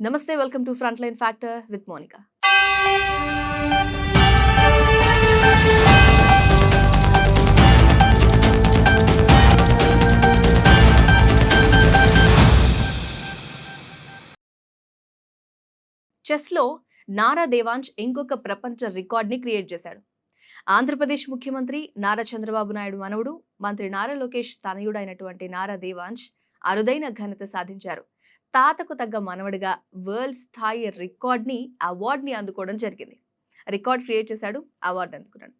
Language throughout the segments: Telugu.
Namaste, welcome to Frontline Factor with Monica. చెస్‌లో Nara Devansh ఇంకొక ప్రపంచ రికార్డ్‌ని క్రియేట్ చేశాడు. ఆంధ్రప్రదేశ్ ముఖ్యమంత్రి నారా చంద్రబాబు నాయుడు మనవడు, మంత్రి నారా లోకేష్ తనయుడైనటువంటి నారా దేవాంశ్ అరుదైన ఘనత సాధించారు. తాతకు తగ్గ మనవడిగా వరల్డ్ స్థాయి అవార్డ్‌ని అందుకోవడం జరిగింది. రికార్డ్ క్రియేట్ చేశాడు, అవార్డు అందుకున్నాడు.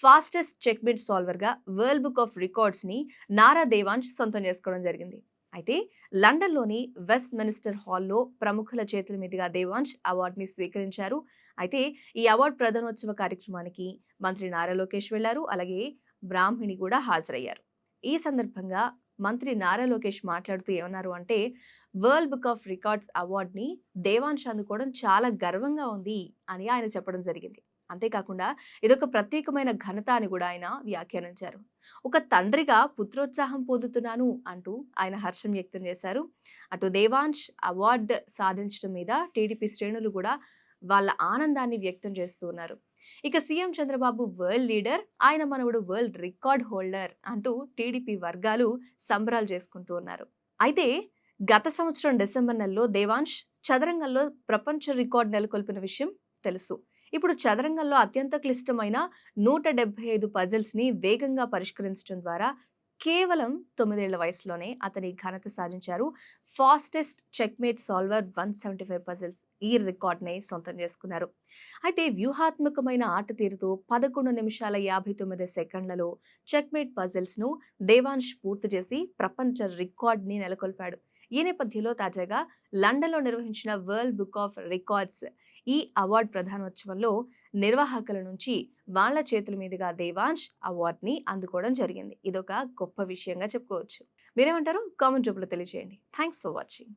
ఫాస్టెస్ట్ చెక్‌మేట్ సాల్వర్‌గా వరల్డ్ బుక్ ఆఫ్ రికార్డ్స్‌ని నారా దేవాంశ్ సొంతం చేసుకోవడం జరిగింది. అయితే లండన్‌లోని వెస్ట్ మినిస్టర్ హాల్లో ప్రముఖుల చేతుల మీదుగా దేవాంశ్ అవార్డుని స్వీకరించారు. అయితే ఈ అవార్డు ప్రదానోత్సవ కార్యక్రమానికి మంత్రి నారా లోకేష్ వెళ్లారు. అలాగే బ్రాహ్మిణి కూడా హాజరయ్యారు. ఈ సందర్భంగా మంత్రి నారా లోకేష్ మాట్లాడుతూ ఏమన్నారు అంటే, వరల్డ్ బుక్ ఆఫ్ రికార్డ్స్ అవార్డుని దేవాంశ్ అందుకోవడం చాలా గర్వంగా ఉంది అని ఆయన చెప్పడం జరిగింది. అంతేకాకుండా ఇదొక ప్రత్యేకమైన ఘనత అని కూడా ఆయన వ్యాఖ్యానించారు. ఒక తండ్రిగా పుత్రోత్సాహం పొందుతున్నాను అంటూ ఆయన హర్షం వ్యక్తం చేశారు. అటు దేవాంశ్ అవార్డు సాధించడం మీద టీడీపీ శ్రేణులు కూడా వాళ్ళ ఆనందాన్ని వ్యక్తం చేస్తూ ఉన్నారు. ఇక సీఎం చంద్రబాబు వరల్డ్ లీడర్, ఆయన మనవడు వరల్డ్ రికార్డ్ హోల్డర్ అంటూ టీడీపీ వర్గాలు సంబరాలు చేసుకుంటూ ఉన్నారు. అయితే గత సంవత్సరం డిసెంబర్ నెలలో దేవాంశ్ చదరంగంలో ప్రపంచ రికార్డు నెలకొల్పిన విషయం తెలుసు. ఇప్పుడు చదరంగంలో అత్యంత క్లిష్టమైన 175 పజిల్స్‌ని వేగంగా పరిష్కరించడం ద్వారా కేవలం 9 ఏళ్ల వయసులోనే అతని ఘనత సాధించారు. ఫాస్టెస్ట్ చెక్‌మేట్ సాల్వర్ 175 పజిల్స్ ఈ రికార్డ్‌ని సొంతం చేసుకున్నారు. అయితే వ్యూహాత్మకమైన ఆట తీరుతో 11 నిమిషాల 59 సెకండ్లలో చెక్‌మేట్ పజిల్స్‌ను దేవాంశ్ పూర్తి చేసి ప్రపంచ రికార్డ్‌ని నెలకొల్పాడు. ఈ నేపథ్యంలో తాజాగా లండన్‌లో నిర్వహించిన వరల్డ్ బుక్ ఆఫ్ రికార్డ్స్ ఈ అవార్డు ప్రధానోత్సవంలో నిర్వాహకుల నుంచి వాళ్ళ చేతుల మీదుగా దేవాంశ్ అవార్డుని అందుకోవడం జరిగింది. ఇదొక గొప్ప విషయంగా చెప్పుకోవచ్చు. మీరేమంటారు? కామెంట్ రూపంలో తెలియజేయండి. Thanks for watching.